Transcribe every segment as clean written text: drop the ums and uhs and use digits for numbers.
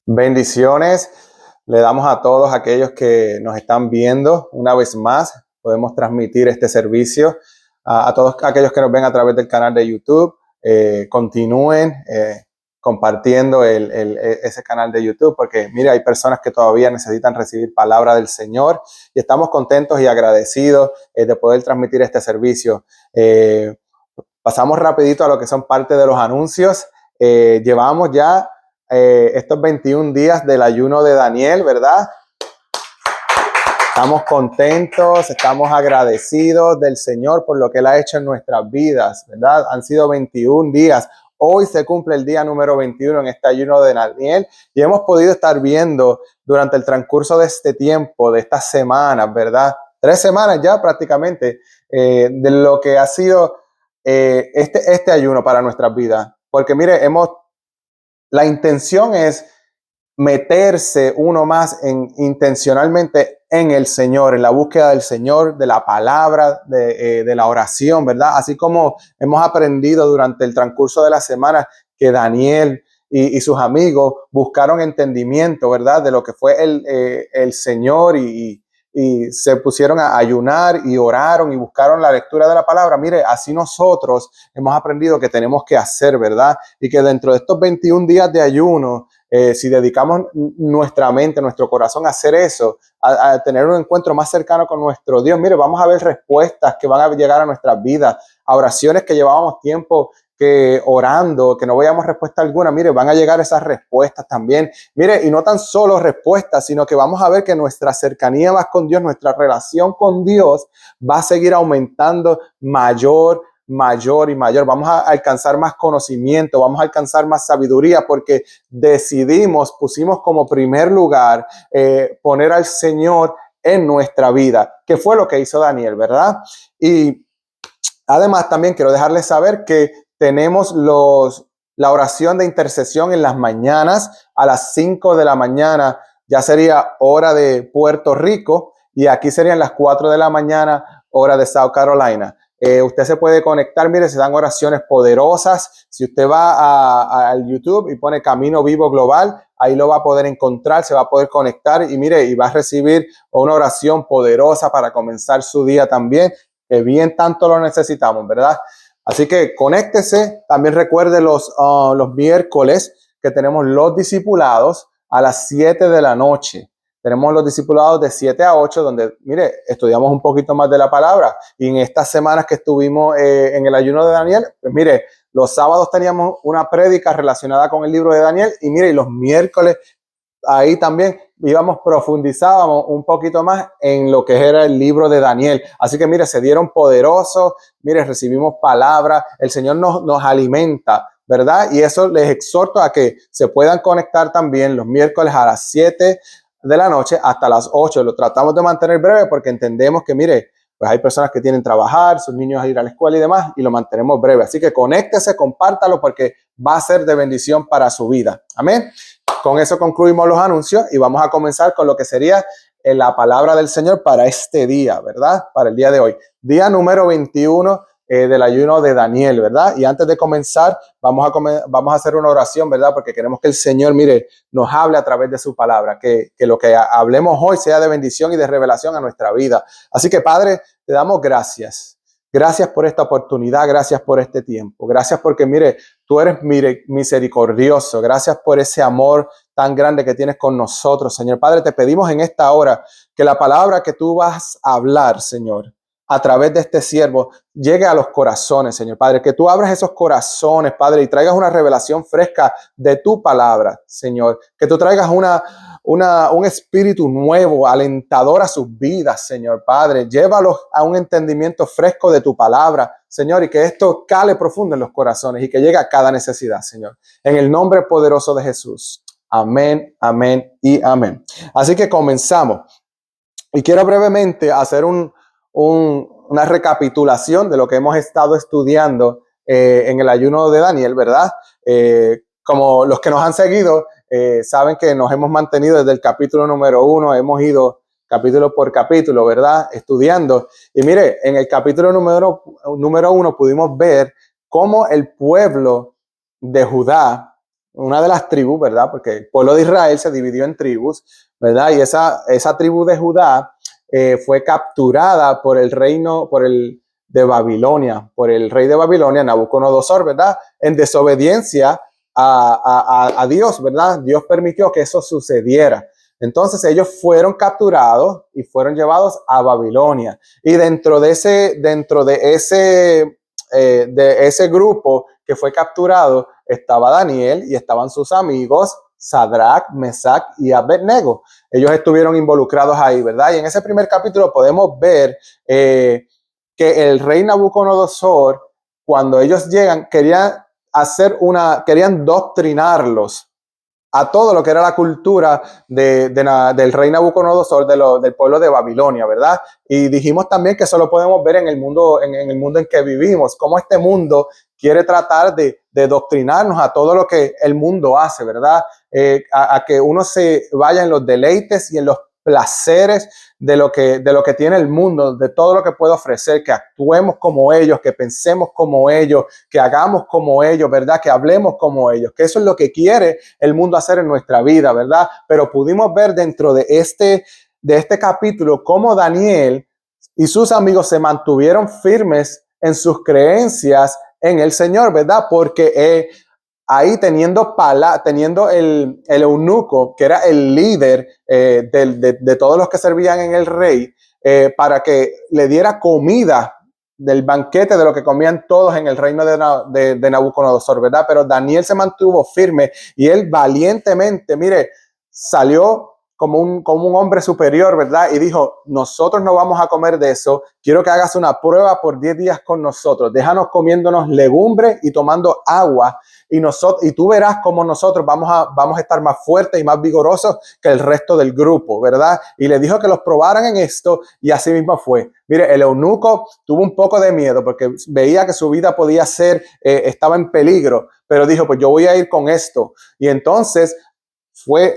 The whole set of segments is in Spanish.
Bendiciones. Le damos a todos aquellos que nos están viendo una vez más. Podemos transmitir este servicio a todos aquellos que nos ven a través del canal de YouTube. Continúen compartiendo ese canal de YouTube porque, mire, hay personas que todavía necesitan recibir palabra del Señor y estamos contentos y agradecidos de poder transmitir este servicio. Pasamos rapidito a lo que son parte de los anuncios. Llevamos ya estos 21 días del ayuno de Daniel, ¿verdad? Estamos contentos, estamos agradecidos del Señor por lo que Él ha hecho en nuestras vidas, ¿verdad? Han sido 21 días. Hoy se cumple el día número 21 en este ayuno de Daniel y hemos podido estar viendo durante el transcurso de este tiempo, de estas semanas, ¿verdad? 3 semanas ya prácticamente, de lo que ha sido este ayuno para nuestras vidas. Porque mire, la intención es meterse uno más intencionalmente en el Señor, en la búsqueda del Señor, de la palabra, de la oración, ¿verdad? Así como hemos aprendido durante el transcurso de la semana que Daniel y sus amigos buscaron entendimiento, ¿verdad? De lo que fue el Señor y se pusieron a ayunar y oraron y buscaron la lectura de la palabra. Mire, así nosotros hemos aprendido que tenemos que hacer, ¿verdad? Y que dentro de estos 21 días de ayuno, si dedicamos nuestra mente, nuestro corazón a hacer eso, a tener un encuentro más cercano con nuestro Dios, mire, vamos a ver respuestas que van a llegar a nuestras vidas, a oraciones que llevábamos tiempo que orando, que no veíamos respuesta alguna, mire, van a llegar esas respuestas también. Mire, y no tan solo respuestas, sino que vamos a ver que nuestra cercanía más con Dios, nuestra relación con Dios va a seguir aumentando mayor y mayor. Vamos a alcanzar más conocimiento, vamos a alcanzar más sabiduría porque pusimos como primer lugar poner al Señor en nuestra vida, que fue lo que hizo Daniel, ¿verdad? Y además también quiero dejarles saber que tenemos la oración de intercesión en las mañanas a las 5 de la mañana, ya sería hora de Puerto Rico, y aquí serían las 4 de la mañana, hora de South Carolina. Usted se puede conectar, mire, se dan oraciones poderosas. Si usted va al YouTube y pone Camino Vivo Global, ahí lo va a poder encontrar, se va a poder conectar y mire, y va a recibir una oración poderosa para comenzar su día también, que bien tanto lo necesitamos, ¿verdad? Así que conéctese. También recuerde los miércoles que tenemos los discipulados a las 7 de la noche. Tenemos los discipulados de 7 a 8, donde, mire, estudiamos un poquito más de la palabra. Y en estas semanas que estuvimos en el ayuno de Daniel, pues mire, los sábados teníamos una prédica relacionada con el libro de Daniel. Y mire, y los miércoles ahí también profundizábamos un poquito más en lo que era el libro de Daniel. Así que mire, se dieron poderosos, mire, recibimos palabra, el Señor nos alimenta, ¿verdad? Y eso les exhorto a que se puedan conectar también los miércoles a las 7 de la noche hasta las 8. Lo tratamos de mantener breve porque entendemos que, mire, pues hay personas que tienen que trabajar, sus niños a ir a la escuela y demás, y lo mantenemos breve. Así que conéctese, compártalo porque va a ser de bendición para su vida. Amén. Con eso concluimos los anuncios y vamos a comenzar con lo que sería la palabra del Señor para este día, ¿verdad? Para el día de hoy. Día número 21 del ayuno de Daniel, ¿verdad? Y antes de comenzar, vamos a hacer una oración, ¿verdad? Porque queremos que el Señor, mire, nos hable a través de su palabra, que lo que hablemos hoy sea de bendición y de revelación a nuestra vida. Así que, Padre, te damos gracias. Gracias por esta oportunidad, gracias por este tiempo, gracias porque, mire, tú eres misericordioso, gracias por ese amor tan grande que tienes con nosotros, Señor. Padre, te pedimos en esta hora que la palabra que tú vas a hablar, Señor, a través de este siervo, llegue a los corazones, Señor. Padre, que tú abras esos corazones, Padre, y traigas una revelación fresca de tu palabra, Señor. Que tú traigas un espíritu nuevo, alentador a sus vidas, Señor Padre. Llévalos a un entendimiento fresco de tu palabra, Señor, y que esto cale profundo en los corazones y que llegue a cada necesidad, Señor. En el nombre poderoso de Jesús. Amén, amén y amén. Así que comenzamos. Y quiero brevemente hacer una recapitulación de lo que hemos estado estudiando en el ayuno de Daniel, ¿verdad? Como los que nos han seguido saben que nos hemos mantenido desde el capítulo número 1, hemos ido capítulo por capítulo, ¿verdad? Estudiando. Y mire, en el capítulo número 1 pudimos ver cómo el pueblo de Judá una de las tribus, ¿verdad? Porque el pueblo de Israel se dividió en tribus, ¿verdad? Y esa tribu de Judá fue capturada por el reino, de Babilonia, por el rey de Babilonia, Nabucodonosor, ¿verdad? En desobediencia a Dios, ¿verdad? Dios permitió que eso sucediera. Entonces ellos fueron capturados y fueron llevados a Babilonia. Y de ese grupo que fue capturado estaba Daniel y estaban sus amigos Sadrach, Mesach y Abednego. Ellos estuvieron involucrados ahí, ¿verdad? Y en ese primer capítulo podemos ver que el rey Nabucodonosor, cuando ellos llegan, querían doctrinarlos a todo lo que era la cultura del rey Nabucodonosor, del pueblo de Babilonia, ¿verdad? Y dijimos también que eso lo podemos ver en el mundo, en el mundo en que vivimos, cómo este mundo quiere tratar de doctrinarnos a todo lo que el mundo hace, ¿verdad? A que uno se vaya en los deleites y en los placeres de lo que tiene el mundo, de todo lo que puede ofrecer, que actuemos como ellos, que pensemos como ellos, que hagamos como ellos, ¿verdad? Que hablemos como ellos, que eso es lo que quiere el mundo hacer en nuestra vida, ¿verdad? Pero pudimos ver dentro de este capítulo cómo Daniel y sus amigos se mantuvieron firmes en sus creencias en el Señor, ¿verdad? Porque ahí teniendo el eunuco, que era el líder de todos los que servían en el rey, para que le diera comida del banquete de lo que comían todos en el reino de Nabucodonosor, ¿verdad? Pero Daniel se mantuvo firme y él valientemente, mire, salió como un hombre superior, ¿verdad? Y dijo, nosotros no vamos a comer de eso, quiero que hagas una prueba por 10 días con nosotros, déjanos comiéndonos legumbres y tomando agua, y tú verás cómo nosotros vamos a estar más fuertes y más vigorosos que el resto del grupo, ¿verdad? Y le dijo que los probaran en esto, y así mismo fue. Mire, el eunuco tuvo un poco de miedo porque veía que su vida podía ser, estaba en peligro, pero dijo, pues yo voy a ir con esto. Y entonces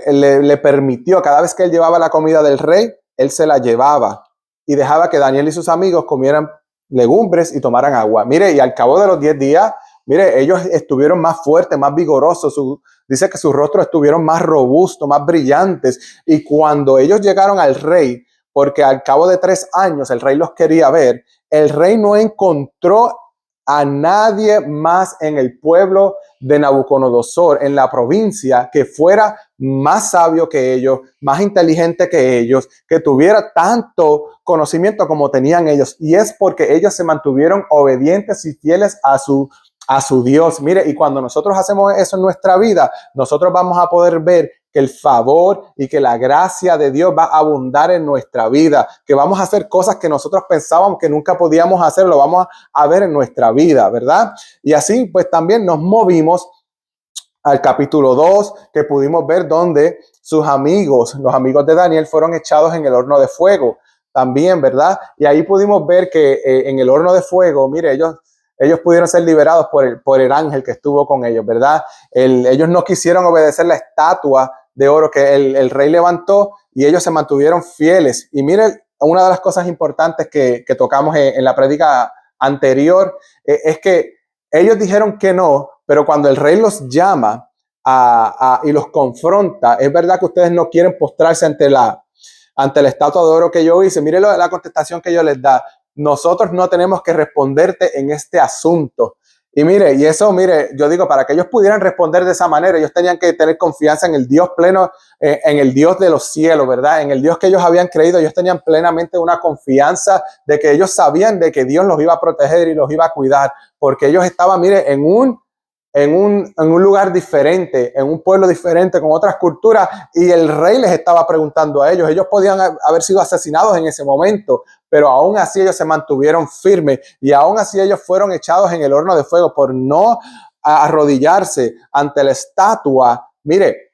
le permitió, cada vez que él llevaba la comida del rey, él se la llevaba y dejaba que Daniel y sus amigos comieran legumbres y tomaran agua. Mire, y al cabo de los 10 días, mire, ellos estuvieron más fuertes, más vigorosos. Dice que sus rostros estuvieron más robustos, más brillantes. Y cuando ellos llegaron al rey, porque al cabo de 3 años el rey los quería ver, el rey no encontró a nadie más en el pueblo de Nabucodonosor, en la provincia, que fuera más sabio que ellos, más inteligente que ellos, que tuviera tanto conocimiento como tenían ellos. Y es porque ellos se mantuvieron obedientes y fieles a su Dios. Mire, y cuando nosotros hacemos eso en nuestra vida, nosotros vamos a poder ver que el favor y que la gracia de Dios va a abundar en nuestra vida, que vamos a hacer cosas que nosotros pensábamos que nunca podíamos hacer, lo vamos a ver en nuestra vida, ¿verdad? Y así pues también nos movimos al capítulo 2, que pudimos ver donde sus amigos, los amigos de Daniel, fueron echados en el horno de fuego también, ¿verdad? Y ahí pudimos ver que en el horno de fuego, mire, ellos pudieron ser liberados por el ángel que estuvo con ellos, ¿verdad? Ellos no quisieron obedecer la estatua de oro que el rey levantó, y ellos se mantuvieron fieles. Y mire, una de las cosas importantes que tocamos en la prédica anterior, es que ellos dijeron que no, pero cuando el rey los llama y los confronta, es verdad que ustedes no quieren postrarse ante la estatua de oro que yo hice. Mire la contestación que ellos les da: nosotros no tenemos que responderte en este asunto. Y mire, yo digo, para que ellos pudieran responder de esa manera, ellos tenían que tener confianza en el Dios pleno, en el Dios de los cielos, ¿verdad? En el Dios que ellos habían creído. Ellos tenían plenamente una confianza de que ellos sabían de que Dios los iba a proteger y los iba a cuidar, porque ellos estaban, mire, en un lugar diferente, en un pueblo diferente, con otras culturas, y el rey les estaba preguntando a ellos. Ellos podían haber sido asesinados en ese momento, pero aún así ellos se mantuvieron firmes, y aún así ellos fueron echados en el horno de fuego por no arrodillarse ante la estatua. Mire,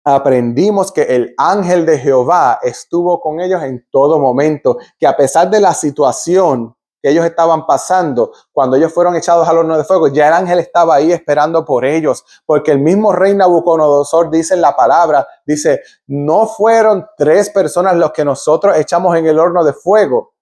aprendimos que el ángel de Jehová estuvo con ellos en todo momento, que a pesar de la situación que ellos estaban pasando, cuando ellos fueron echados al horno de fuego, ya el ángel estaba ahí esperando por ellos, porque el mismo rey Nabucodonosor dice en la palabra, dice, no fueron 3 personas los que nosotros echamos en el horno de fuego.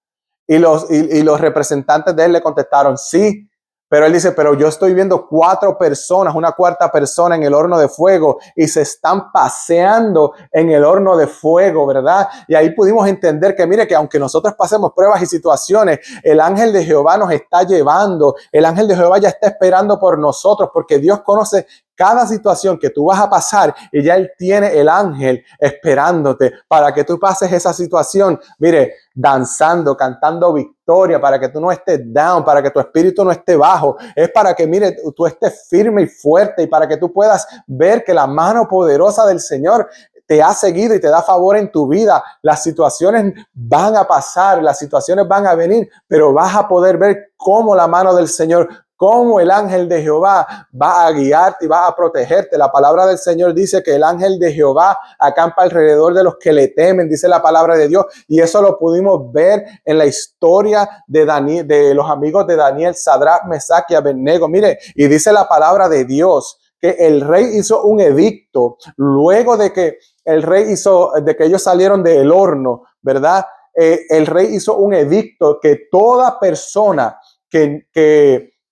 Y los representantes de él le contestaron, sí, Pero él dice, pero yo estoy viendo 4 personas, una cuarta persona en el horno de fuego y se están paseando en el horno de fuego, ¿verdad? Y ahí pudimos entender que mire que aunque nosotros pasemos pruebas y situaciones, el ángel de Jehová nos está llevando, el ángel de Jehová ya está esperando por nosotros porque Dios conoce cada situación que tú vas a pasar y ya Él tiene el ángel esperándote para que tú pases esa situación, mire, danzando, cantando victoria, para que tú no estés down, para que tu espíritu no esté bajo, es para que, mire, tú estés firme y fuerte y para que tú puedas ver que la mano poderosa del Señor te ha seguido y te da favor en tu vida. Las situaciones van a pasar, las situaciones van a venir, pero vas a poder ver cómo la mano del Señor, cómo el ángel de Jehová va a guiarte y va a protegerte. La palabra del Señor dice que el ángel de Jehová acampa alrededor de los que le temen, dice la palabra de Dios. Y eso lo pudimos ver en la historia de Daniel, de los amigos de Daniel, Sadrach, Mesach y Abednego. Mire, y dice la palabra de Dios que el rey hizo un edicto luego de que de que ellos salieron del horno, ¿verdad? El rey hizo un edicto que toda persona que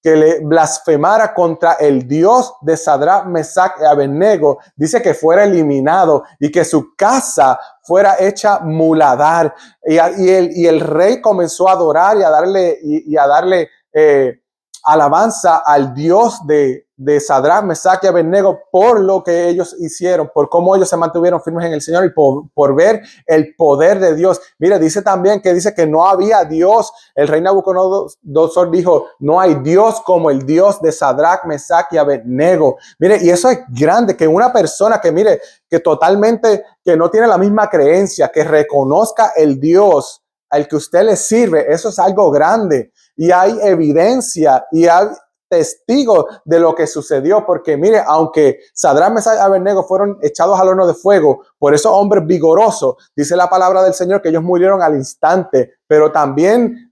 le blasfemara contra el Dios de Sadrach, Mesach y Abednego, dice que fuera eliminado y que su casa fuera hecha muladar. Y el rey comenzó a adorar y a darle alabanza al Dios de Sadrach, Mesach y Abednego por lo que ellos hicieron, por cómo ellos se mantuvieron firmes en el Señor y por ver el poder de Dios. Mire, dice también que no había Dios. El rey Nabucodonosor dijo, no hay Dios como el Dios de Sadrach, Mesach y Abednego. Mire, y eso es grande, que una persona que mire, que totalmente, que no tiene la misma creencia, que reconozca el Dios al que usted le sirve, eso es algo grande. Y hay evidencia y hay testigos de lo que sucedió, porque mire, aunque Sadrach, Mesach y Abednego fueron echados al horno de fuego por esos hombres vigorosos, dice la palabra del Señor que ellos murieron al instante, pero también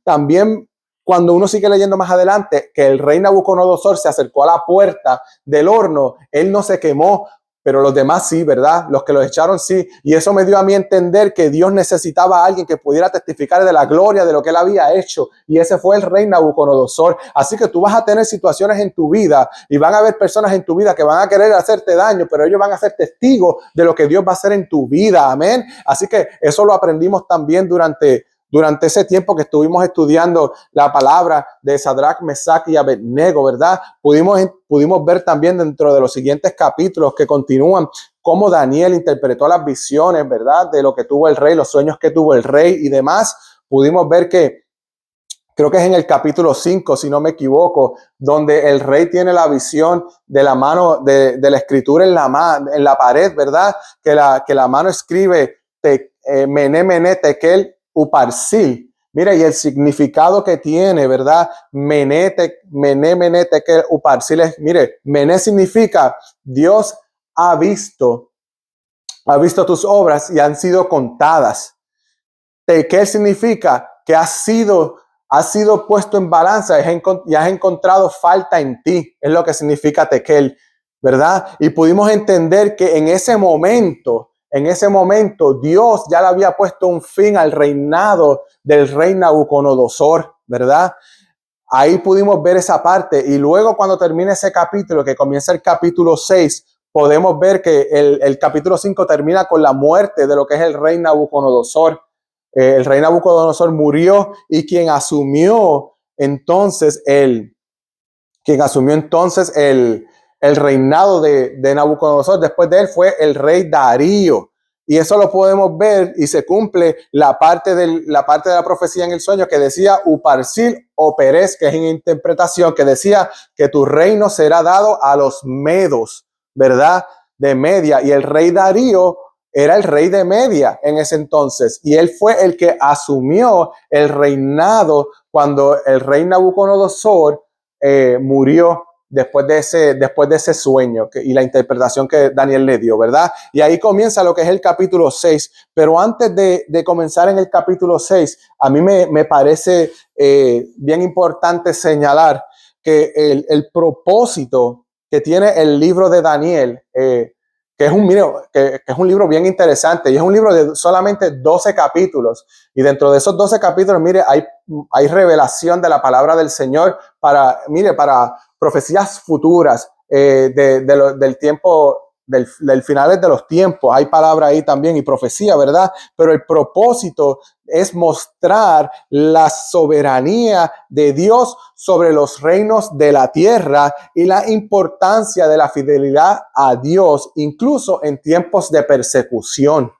cuando uno sigue leyendo más adelante, que el rey Nabucodonosor se acercó a la puerta del horno, él no se quemó, pero los demás sí, ¿verdad? Los que los echaron sí. Y eso me dio a mí a entender que Dios necesitaba a alguien que pudiera testificar de la gloria de lo que él había hecho. Y ese fue el rey Nabucodonosor. Así que tú vas a tener situaciones en tu vida y van a haber personas en tu vida que van a querer hacerte daño, pero ellos van a ser testigos de lo que Dios va a hacer en tu vida. Amén. Así que eso lo aprendimos también durante ese tiempo que estuvimos estudiando la palabra de Sadrach, Mesach y Abednego, ¿verdad? Pudimos ver también dentro de los siguientes capítulos que continúan cómo Daniel interpretó las visiones, ¿verdad? De lo que tuvo el rey, los sueños que tuvo el rey y demás. Pudimos ver que creo que es en el capítulo 5, si no me equivoco, donde el rey tiene la visión de la mano de la escritura en la pared, ¿verdad? Que la mano escribe Mené, Mené, Tekel, Uparsil. Mire, y el significado que tiene, ¿verdad? Mené, Mené, Tekel, Uparsil es, mire, Mené significa Dios ha visto tus obras y han sido contadas. Tekel significa que has sido puesto en balanza y has encontrado falta en ti. Es lo que significa Tekel, ¿verdad? Y pudimos entender que en ese momento Dios ya le había puesto un fin al reinado del rey Nabucodonosor, ¿verdad? Ahí pudimos ver esa parte y luego cuando termina ese capítulo, que comienza el capítulo 6, podemos ver que el capítulo 5 termina con la muerte de lo que es el rey Nabucodonosor. El rey Nabucodonosor murió y quien asumió entonces el reinado de Nabucodonosor después de él fue el rey Darío. Y eso lo podemos ver y se cumple la parte de la profecía en el sueño que decía Uparsil o Pérez, que es en interpretación, que decía que tu reino será dado a los medos, ¿verdad? De Media. Y el rey Darío era el rey de Media en ese entonces. Y él fue el que asumió el reinado cuando el rey Nabucodonosor murió después de ese sueño y la interpretación que Daniel le dio, ¿verdad? Y ahí comienza lo que es el capítulo 6. Pero antes de comenzar en el capítulo 6, a mí me parece bien importante señalar que el propósito que tiene el libro de Daniel que es que es un libro bien interesante y es un libro de solamente 12 capítulos. Y dentro de esos 12 capítulos, mire, hay revelación de la palabra del Señor para profecías futuras del tiempo, del finales de los tiempos. Hay palabra ahí también y profecía, ¿verdad? Pero el propósito es mostrar la soberanía de Dios sobre los reinos de la tierra y la importancia de la fidelidad a Dios, incluso en tiempos de persecución.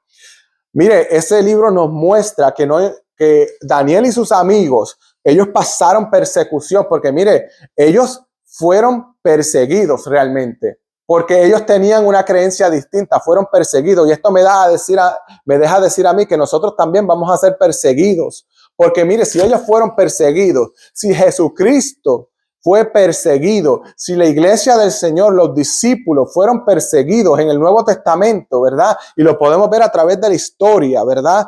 Mire, ese libro nos muestra que Daniel y sus amigos, ellos pasaron persecución, porque mire, ellos fueron perseguidos realmente, porque ellos tenían una creencia distinta, fueron perseguidos. Y esto me deja decir a mí que nosotros también vamos a ser perseguidos, porque mire, si ellos fueron perseguidos, si Jesucristo fue perseguido, si la iglesia del Señor, los discípulos fueron perseguidos en el Nuevo Testamento, ¿verdad? Y lo podemos ver a través de la historia, ¿verdad?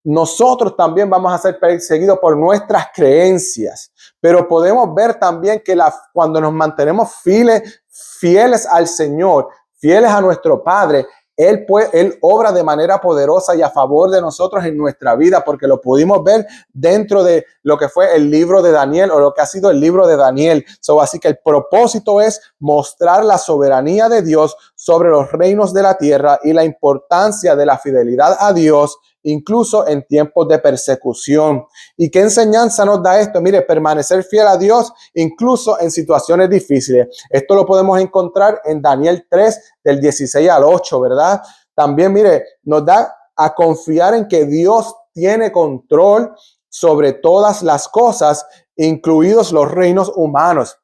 Nosotros también vamos a ser perseguidos por nuestras creencias, pero podemos ver también que cuando nos mantenemos fieles al Señor, fieles a nuestro Padre, Él obra de manera poderosa y a favor de nosotros en nuestra vida, porque lo pudimos ver dentro de lo que fue el libro de Daniel o lo que ha sido el libro de Daniel. Así que el propósito es mostrar la soberanía de Dios sobre los reinos de la tierra y la importancia de la fidelidad a Dios, incluso en tiempos de persecución. ¿Y qué enseñanza nos da esto? Mire, permanecer fiel a Dios incluso en situaciones difíciles. Esto lo podemos encontrar en Daniel 3, del 16 al 8, ¿verdad? También, mire, nos da a confiar en que Dios tiene control sobre todas las cosas, incluidos los reinos humanos.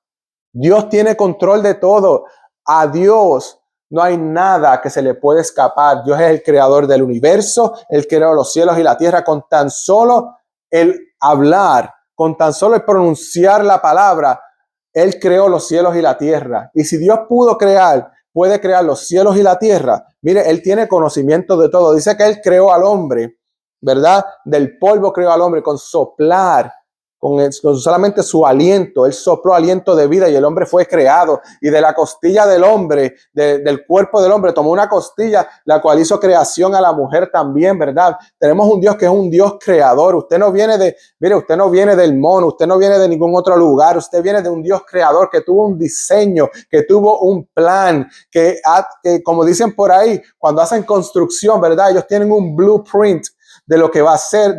Dios tiene control de todo. A Dios no hay nada que se le puede escapar. Dios es el creador del universo, Él creó los cielos y la tierra. Con tan solo el hablar, con tan solo el pronunciar la palabra, Él creó los cielos y la tierra. Y si Dios puede crear los cielos y la tierra, mire, Él tiene conocimiento de todo. Dice que Él creó al hombre, ¿verdad? Del polvo creó al hombre con soplar. Con solamente su aliento, Él sopló aliento de vida y el hombre fue creado. Y de la costilla del hombre, del cuerpo del hombre, tomó una costilla, la cual hizo creación a la mujer también, ¿verdad? Tenemos un Dios que es un Dios creador. Usted no viene del mono, usted no viene de ningún otro lugar, usted viene de un Dios creador que tuvo un diseño, que tuvo un plan, que como dicen por ahí, cuando hacen construcción, ¿verdad? Ellos tienen un blueprint de lo que va a ser,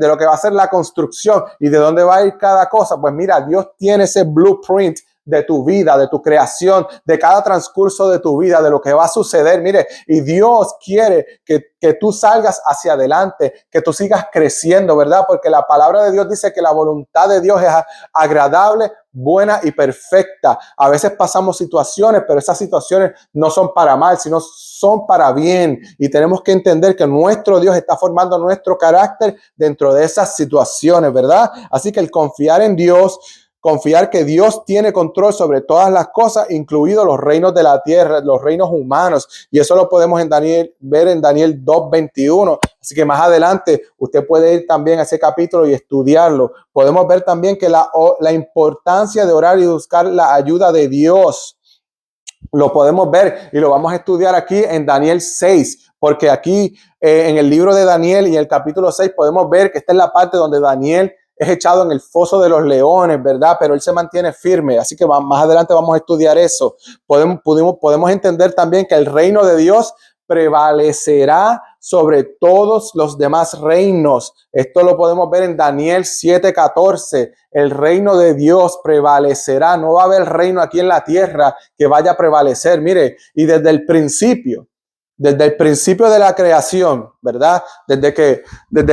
la construcción y de dónde va a ir cada cosa. Pues mira, Dios tiene ese blueprint de tu vida, de tu creación, de cada transcurso de tu vida, de lo que va a suceder. Mire, y Dios quiere que tú salgas hacia adelante, que tú sigas creciendo, ¿verdad? Porque la palabra de Dios dice que la voluntad de Dios es agradable, buena y perfecta. A veces pasamos situaciones, pero esas situaciones no son para mal, sino son para bien. Y tenemos que entender que nuestro Dios está formando nuestro carácter dentro de esas situaciones, ¿verdad? Así que el confiar en Dios, confiar que Dios tiene control sobre todas las cosas, incluidos los reinos de la tierra, los reinos humanos. Y eso lo podemos ver en Daniel 2:21. Así que más adelante usted puede ir también a ese capítulo y estudiarlo. Podemos ver también que la importancia de orar y buscar la ayuda de Dios. Lo podemos ver y lo vamos a estudiar aquí en Daniel 6, porque aquí en el libro de Daniel y el capítulo 6 podemos ver que esta es la parte donde Daniel es echado en el foso de los leones, ¿verdad? Pero él se mantiene firme, así que más adelante vamos a estudiar eso. Podemos entender también que el reino de Dios prevalecerá sobre todos los demás reinos. Esto lo podemos ver en Daniel 7:14. El reino de Dios prevalecerá. No va a haber reino aquí en la tierra que vaya a prevalecer. Mire, y desde el principio de la creación, ¿verdad? Desde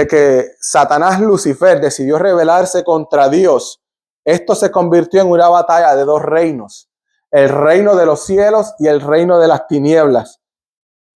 que Satanás Lucifer decidió rebelarse contra Dios, esto se convirtió en una batalla de dos reinos, el reino de los cielos y el reino de las tinieblas.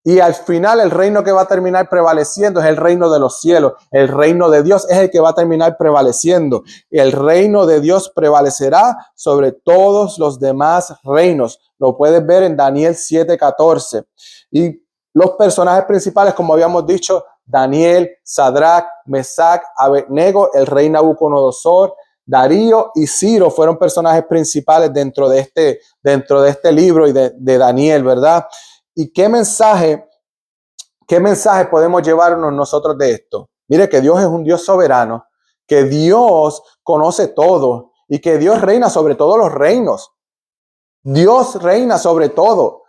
Y al final el reino que va a terminar prevaleciendo es el reino de los cielos. El reino de Dios es el que va a terminar prevaleciendo. El reino de Dios prevalecerá sobre todos los demás reinos. Lo puedes ver en Daniel 7:14. Y los personajes principales, como habíamos dicho, Daniel, Sadrach, Mesac, Abednego, el rey Nabucodonosor, Darío y Ciro fueron personajes principales dentro de este libro y de Daniel, ¿verdad? ¿Y qué mensaje podemos llevarnos nosotros de esto? Mire que Dios es un Dios soberano, que Dios conoce todo y que Dios reina sobre todos los reinos. Dios reina sobre todo.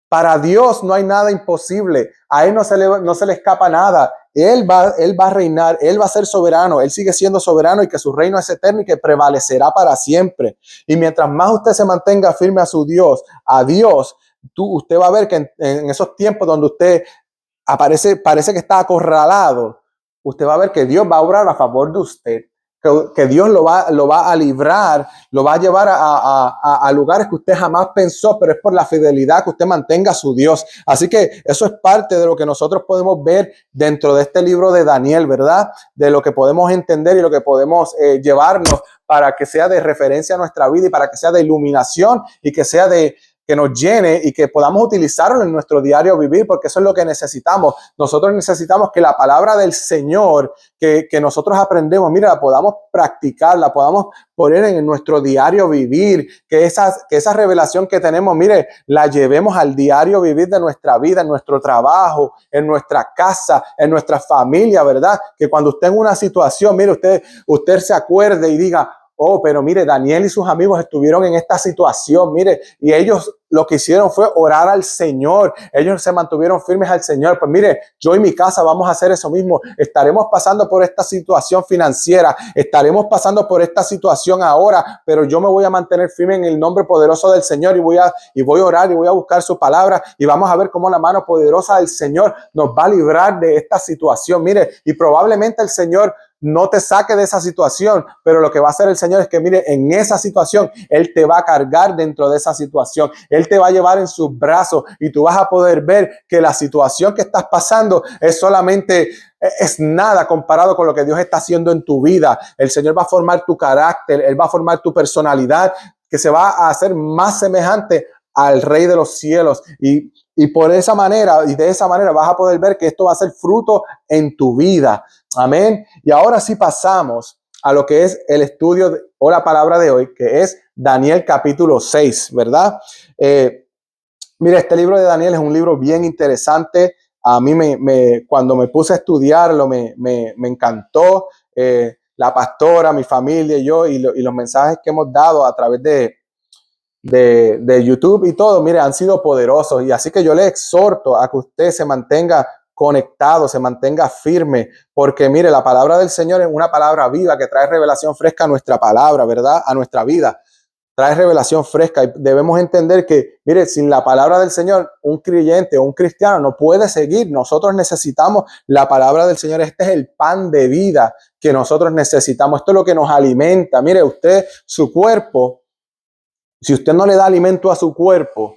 Para Dios no hay nada imposible. A Él no se le escapa nada. Él va a reinar. Él va a ser soberano. Él sigue siendo soberano y que su reino es eterno y que prevalecerá para siempre. Y mientras más usted se mantenga firme a su Dios, a Dios, usted va a ver que en esos tiempos donde usted parece que está acorralado, usted va a ver que Dios va a obrar a favor de usted. Que Dios lo va a librar, lo va a llevar a lugares que usted jamás pensó, pero es por la fidelidad que usted mantenga a su Dios. Así que eso es parte de lo que nosotros podemos ver dentro de este libro de Daniel, ¿verdad? De lo que podemos entender y lo que podemos llevarnos para que sea de referencia a nuestra vida y para que sea de iluminación y que sea que nos llene y que podamos utilizarlo en nuestro diario vivir, porque eso es lo que necesitamos. Nosotros necesitamos que la palabra del Señor que nosotros aprendemos, mira, la podamos practicar, la podamos poner en nuestro diario vivir, que esa revelación que tenemos, mire, la llevemos al diario vivir de nuestra vida, en nuestro trabajo, en nuestra casa, en nuestra familia, ¿verdad? Que cuando usted en una situación, mire, usted se acuerde y diga, oh, pero mire, Daniel y sus amigos estuvieron en esta situación, mire, y ellos lo que hicieron fue orar al Señor. Ellos se mantuvieron firmes al Señor. Pues mire, yo y mi casa vamos a hacer eso mismo. Estaremos pasando por esta situación financiera, estaremos pasando por esta situación ahora, pero yo me voy a mantener firme en el nombre poderoso del Señor y voy a orar y voy a buscar su palabra y vamos a ver cómo la mano poderosa del Señor nos va a librar de esta situación. Mire, y probablemente el Señor no te saque de esa situación, pero lo que va a hacer el Señor es que, mire, en esa situación, Él te va a cargar dentro de esa situación. Él te va a llevar en sus brazos y tú vas a poder ver que la situación que estás pasando es nada comparado con lo que Dios está haciendo en tu vida. El Señor va a formar tu carácter, Él va a formar tu personalidad, que se va a hacer más semejante al Rey de los cielos. Y por esa manera, y de esa manera vas a poder ver que esto va a ser fruto en tu vida. Amén. Y ahora sí pasamos a lo que es el estudio o la palabra de hoy, que es Daniel capítulo 6, ¿verdad? Mira, este libro de Daniel es un libro bien interesante. A mí cuando me puse a estudiarlo me encantó. La pastora, mi familia y yo, y los mensajes que hemos dado a través de YouTube y todo, mire, han sido poderosos. Y así que yo le exhorto a que usted se mantenga conectado, se mantenga firme, porque mire, la palabra del Señor es una palabra viva que trae revelación fresca a nuestra palabra, ¿verdad? A nuestra vida. Trae revelación fresca y debemos entender que, mire, sin la palabra del Señor, un creyente o un cristiano no puede seguir. Nosotros necesitamos la palabra del Señor. Este es el pan de vida que nosotros necesitamos. Esto es lo que nos alimenta. Mire, usted, su cuerpo, si usted no le da alimento a su cuerpo,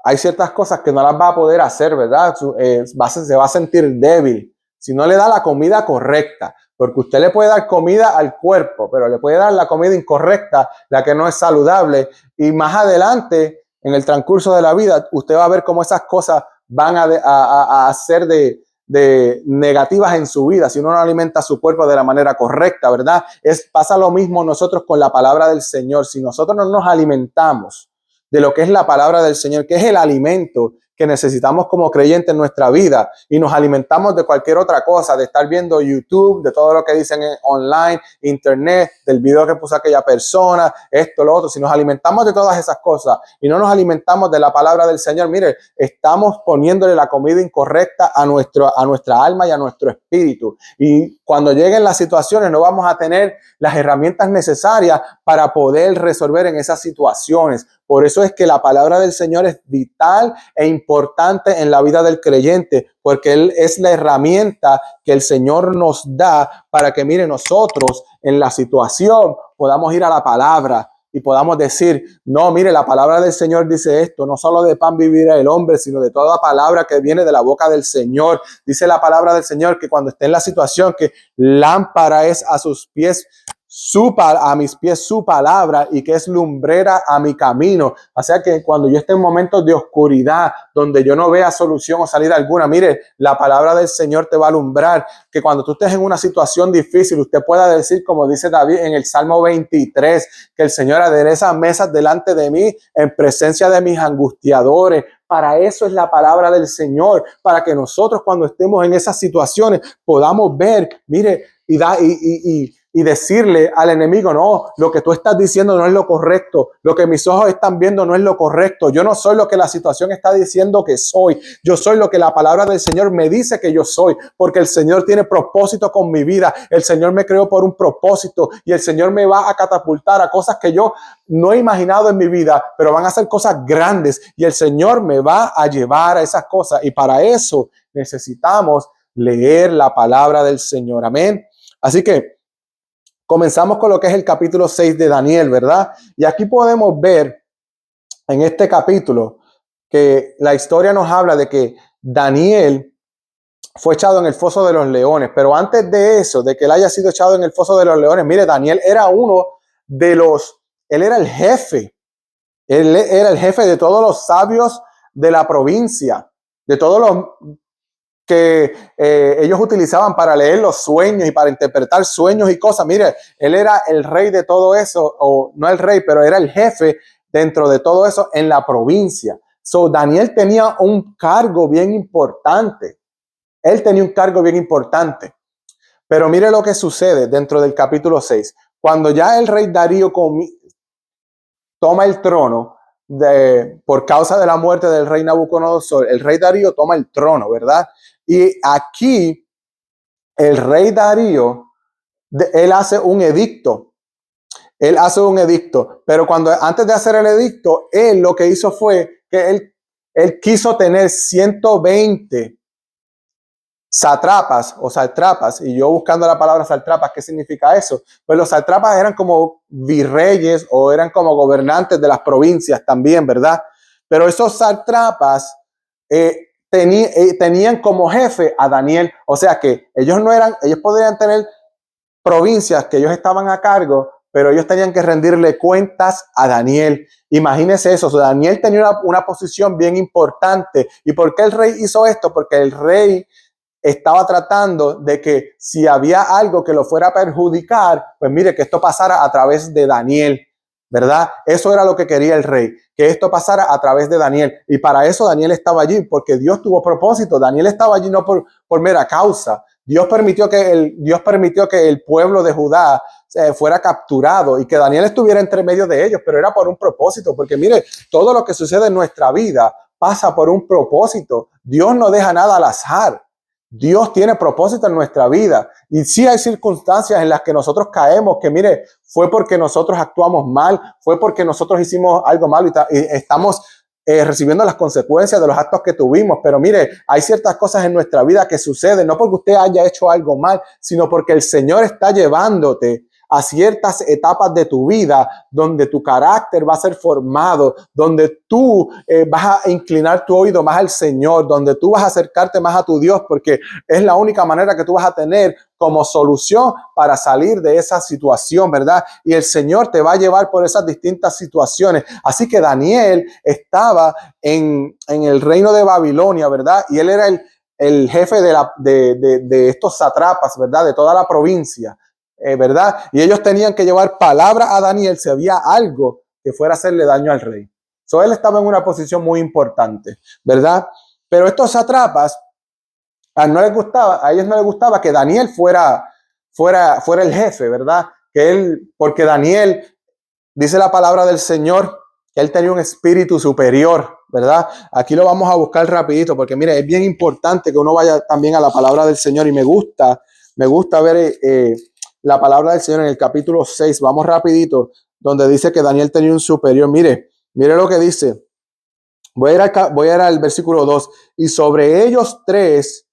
hay ciertas cosas que no las va a poder hacer, ¿verdad? Se va a sentir débil si no le da la comida correcta. Porque usted le puede dar comida al cuerpo, pero le puede dar la comida incorrecta, la que no es saludable. Y más adelante, en el transcurso de la vida, usted va a ver cómo esas cosas van a ser de negativas en su vida si uno no alimenta a su cuerpo de la manera correcta, ¿verdad? Pasa lo mismo nosotros con la palabra del Señor. Si nosotros no nos alimentamos de lo que es la palabra del Señor, que es el alimento que necesitamos como creyentes en nuestra vida, y nos alimentamos de cualquier otra cosa, de estar viendo YouTube, de todo lo que dicen online, internet, del video que puso aquella persona, esto, lo otro. Si nos alimentamos de todas esas cosas y no nos alimentamos de la palabra del Señor, mire, estamos poniéndole la comida incorrecta a nuestra alma y a nuestro espíritu. Y cuando lleguen las situaciones no vamos a tener las herramientas necesarias para poder resolver en esas situaciones. Por eso es que la palabra del Señor es vital e importante en la vida del creyente, porque Él es la herramienta que el Señor nos da para que, mire, nosotros en la situación podamos ir a la palabra y podamos decir, no, mire, la palabra del Señor dice esto, no solo de pan vivirá el hombre, sino de toda palabra que viene de la boca del Señor. Dice la palabra del Señor que cuando esté en la situación, que lámpara es a sus pies a mis pies su palabra y que es lumbrera a mi camino. O sea que cuando yo esté en momentos de oscuridad, donde yo no vea solución o salida alguna, mire, la palabra del Señor te va a alumbrar. Que cuando tú estés en una situación difícil, usted pueda decir, como dice David en el Salmo 23, que el Señor adereza mesas delante de mí en presencia de mis angustiadores. Para eso es la palabra del Señor, para que nosotros cuando estemos en esas situaciones podamos ver, mire, y decirle al enemigo, no, lo que tú estás diciendo no es lo correcto, lo que mis ojos están viendo no es lo correcto, yo no soy lo que la situación está diciendo que soy, yo soy lo que la palabra del Señor me dice que yo soy, porque el Señor tiene propósito con mi vida, el Señor me creó por un propósito y el Señor me va a catapultar a cosas que yo no he imaginado en mi vida, pero van a ser cosas grandes y el Señor me va a llevar a esas cosas y para eso necesitamos leer la palabra del Señor, amén. Así que comenzamos con lo que es el capítulo 6 de Daniel, ¿verdad? Y aquí podemos ver en este capítulo que la historia nos habla de que Daniel fue echado en el foso de los leones, pero antes de eso, de que él haya sido echado en el foso de los leones, mire, Daniel era él era el jefe, él era el jefe de todos los sabios de la provincia, de todos los que ellos utilizaban para leer los sueños y para interpretar sueños y cosas. Mire, él era el rey de todo eso, o no el rey, pero era el jefe dentro de todo eso en la provincia. So, Daniel tenía un cargo bien importante. Él tenía un cargo bien importante. Pero mire lo que sucede dentro del capítulo 6. Cuando ya el rey Darío toma el trono, por causa de la muerte del rey Nabucodonosor, el rey Darío toma el trono, ¿verdad? Y aquí el rey Darío, él hace un edicto. Él hace un edicto, pero antes de hacer el edicto, él lo que hizo fue que él quiso tener 120 sátrapas o satrapas, y yo buscando la palabra satrapas, ¿qué significa eso? Pues los satrapas eran como virreyes o eran como gobernantes de las provincias también, ¿verdad? Pero esos satrapas tenían como jefe a Daniel, o sea que ellos podrían tener provincias que ellos estaban a cargo, pero ellos tenían que rendirle cuentas a Daniel. Imagínense eso, Daniel tenía una posición bien importante. ¿Y por qué el rey hizo esto? Porque el rey estaba tratando de que si había algo que lo fuera a perjudicar, pues mire, que esto pasara a través de Daniel, ¿verdad? Eso era lo que quería el rey, que esto pasara a través de Daniel. Y para eso Daniel estaba allí, porque Dios tuvo propósito. Daniel estaba allí no por mera causa. Dios permitió que el pueblo de Judá fuera capturado y que Daniel estuviera entre medio de ellos, pero era por un propósito, porque mire, todo lo que sucede en nuestra vida pasa por un propósito. Dios no deja nada al azar. Dios tiene propósito en nuestra vida y sí hay circunstancias en las que nosotros caemos que mire, fue porque nosotros actuamos mal, fue porque nosotros hicimos algo malo y estamos recibiendo las consecuencias de los actos que tuvimos, pero mire, hay ciertas cosas en nuestra vida que suceden no porque usted haya hecho algo mal, sino porque el Señor está llevándote a ciertas etapas de tu vida donde tu carácter va a ser formado, donde tú vas a inclinar tu oído más al Señor, donde tú vas a acercarte más a tu Dios, porque es la única manera que tú vas a tener como solución para salir de esa situación, ¿verdad? Y el Señor te va a llevar por esas distintas situaciones. Así que Daniel estaba en el reino de Babilonia, ¿verdad? Y él era el jefe de estos sátrapas, ¿verdad? De toda la provincia. ¿Verdad? Y ellos tenían que llevar palabra a Daniel si había algo que fuera a hacerle daño al rey. So, él estaba en una posición muy importante, ¿verdad? Pero estos sátrapas, a ellos no les gustaba que Daniel fuera el jefe, ¿verdad? Porque Daniel, dice la palabra del Señor, que él tenía un espíritu superior, ¿verdad? Aquí lo vamos a buscar rapidito, porque mire, es bien importante que uno vaya también a la palabra del Señor y me gusta ver la palabra del Señor en el capítulo 6, vamos rapidito, donde dice que Daniel tenía un superior. Mire lo que dice. Voy a ir al versículo 2. Y sobre ellos 3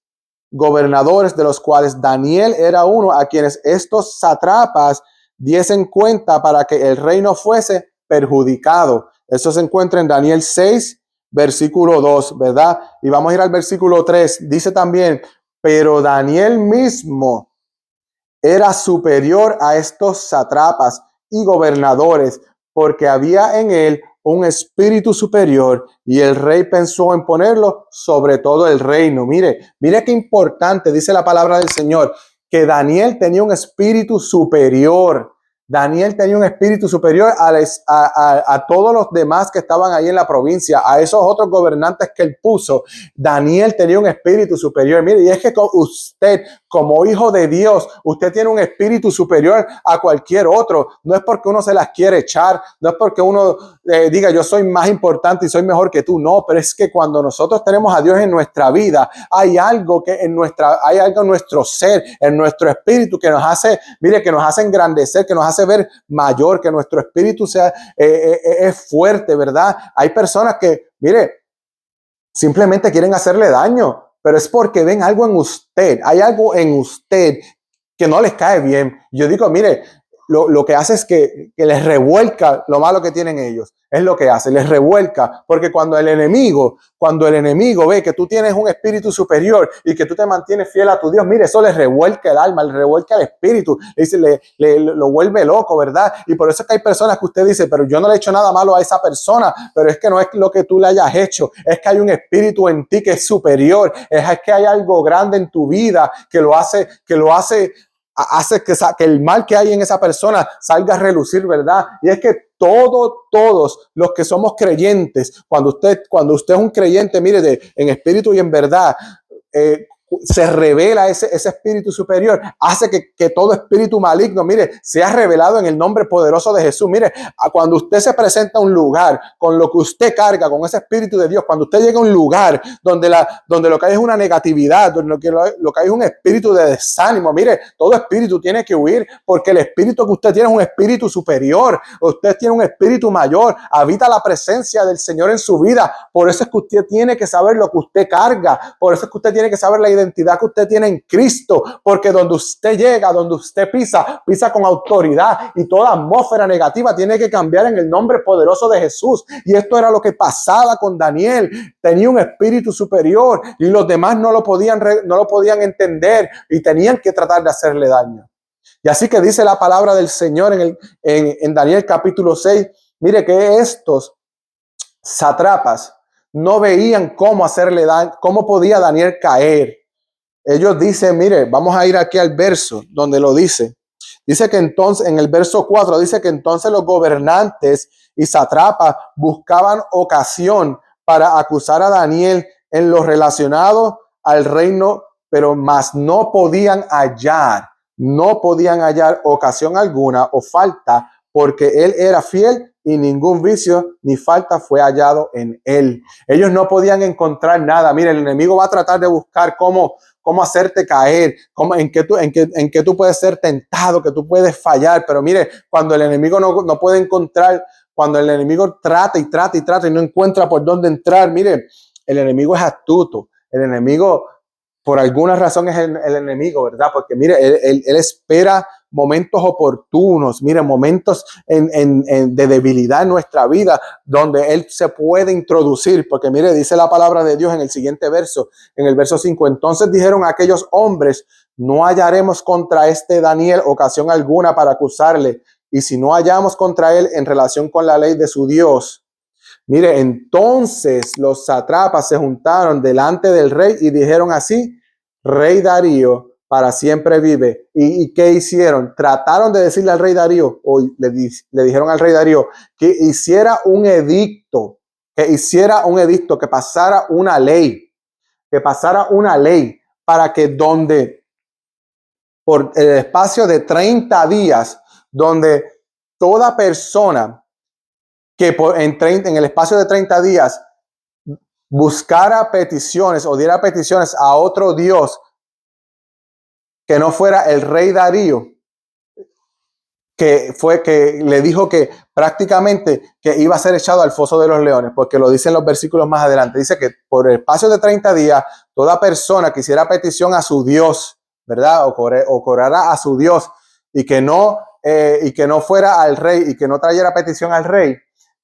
gobernadores, de los cuales Daniel era uno, a quienes estos sátrapas diesen cuenta para que el reino fuese perjudicado. Eso se encuentra en Daniel 6, versículo 2, ¿verdad? Y vamos a ir al versículo 3. Dice también, pero Daniel mismo era superior a estos sátrapas y gobernadores, porque había en él un espíritu superior y el rey pensó en ponerlo sobre todo el reino. Mire qué importante, dice la palabra del Señor, que Daniel tenía un espíritu superior. Daniel tenía un espíritu superior a todos los demás que estaban ahí en la provincia, a esos otros gobernantes que él puso. Daniel tenía un espíritu superior. Mire, y es que usted, como hijo de Dios, usted tiene un espíritu superior a cualquier otro. No es porque uno se las quiere echar, no es porque uno diga yo soy más importante y soy mejor que tú. No, pero es que cuando nosotros tenemos a Dios en nuestra vida, hay algo en nuestro ser, en nuestro espíritu que nos hace, que nos hace engrandecer, que nos hace ver mayor, que nuestro espíritu sea es fuerte, ¿verdad? Hay personas que, simplemente quieren hacerle daño, pero es porque ven algo en usted. Hay algo en usted que no les cae bien. Yo digo, lo que hace es que les revuelca lo malo que tienen ellos. Es lo que hace, les revuelca. Porque cuando el enemigo ve que tú tienes un espíritu superior y que tú te mantienes fiel a tu Dios, eso les revuelca el alma, le revuelca el espíritu, lo vuelve loco, ¿verdad? Y por eso es que hay personas que usted dice, pero yo no le he hecho nada malo a esa persona, pero es que no es lo que tú le hayas hecho, es que hay un espíritu en ti que es superior, es que hay algo grande en tu vida que lo hace que el mal que hay en esa persona salga a relucir, ¿verdad? Y es que todos los que somos creyentes, cuando usted es un creyente, en espíritu y en verdad, se revela ese espíritu superior, hace que todo espíritu maligno, sea revelado en el nombre poderoso de Jesús. Cuando usted se presenta a un lugar con lo que usted carga, con ese espíritu de Dios, cuando usted llega a un lugar donde lo que hay es una negatividad, donde lo que hay es un espíritu de desánimo, todo espíritu tiene que huir, porque el espíritu que usted tiene es un espíritu superior, usted tiene un espíritu mayor, habita la presencia del Señor en su vida. Por eso es que usted tiene que saber lo que usted carga, por eso es que usted tiene que saber la identidad que usted tiene en Cristo, porque donde usted llega, donde usted pisa con autoridad, y toda atmósfera negativa tiene que cambiar en el nombre poderoso de Jesús. Y esto era lo que pasaba con Daniel. Tenía un espíritu superior y los demás no lo podían entender y tenían que tratar de hacerle daño. Y así que dice la palabra del Señor en Daniel capítulo 6, que estos sátrapas no veían cómo hacerle daño, cómo podía Daniel caer. Ellos dicen, vamos a ir aquí al verso donde lo dice. Dice que entonces, en el verso 4, dice que entonces los gobernantes y sátrapas buscaban ocasión para acusar a Daniel en lo relacionado al reino, pero más no podían hallar ocasión alguna o falta, porque él era fiel y ningún vicio ni falta fue hallado en él. Ellos no podían encontrar nada. El enemigo va a tratar de buscar cómo hacerte caer, en qué tú puedes ser tentado, que tú puedes fallar. Pero cuando el enemigo no puede encontrar, cuando el enemigo trata y no encuentra por dónde entrar, el enemigo es astuto. El enemigo, por alguna razón, es el enemigo, ¿verdad? Porque él espera momentos oportunos, momentos de debilidad en nuestra vida, donde él se puede introducir, porque dice la palabra de Dios en el siguiente verso, en el verso 5, entonces dijeron aquellos hombres, no hallaremos contra este Daniel ocasión alguna para acusarle, y si no hallamos contra él en relación con la ley de su Dios. Entonces los sátrapas se juntaron delante del rey y dijeron así, Rey Darío para siempre vive. ¿Y qué hicieron? Trataron de decirle al rey Darío, o le dijeron al rey Darío que hiciera un edicto, que pasara una ley, para que por el espacio de 30 días, donde toda persona que en el espacio de 30 días buscara peticiones o diera peticiones a otro Dios que no fuera el rey Darío, que le dijo que prácticamente que iba a ser echado al foso de los leones, porque lo dicen los versículos más adelante. Dice que por el espacio de 30 días, toda persona que hiciera petición a su Dios, ¿verdad? O corara a su Dios y que no fuera al rey y que no trayera petición al rey,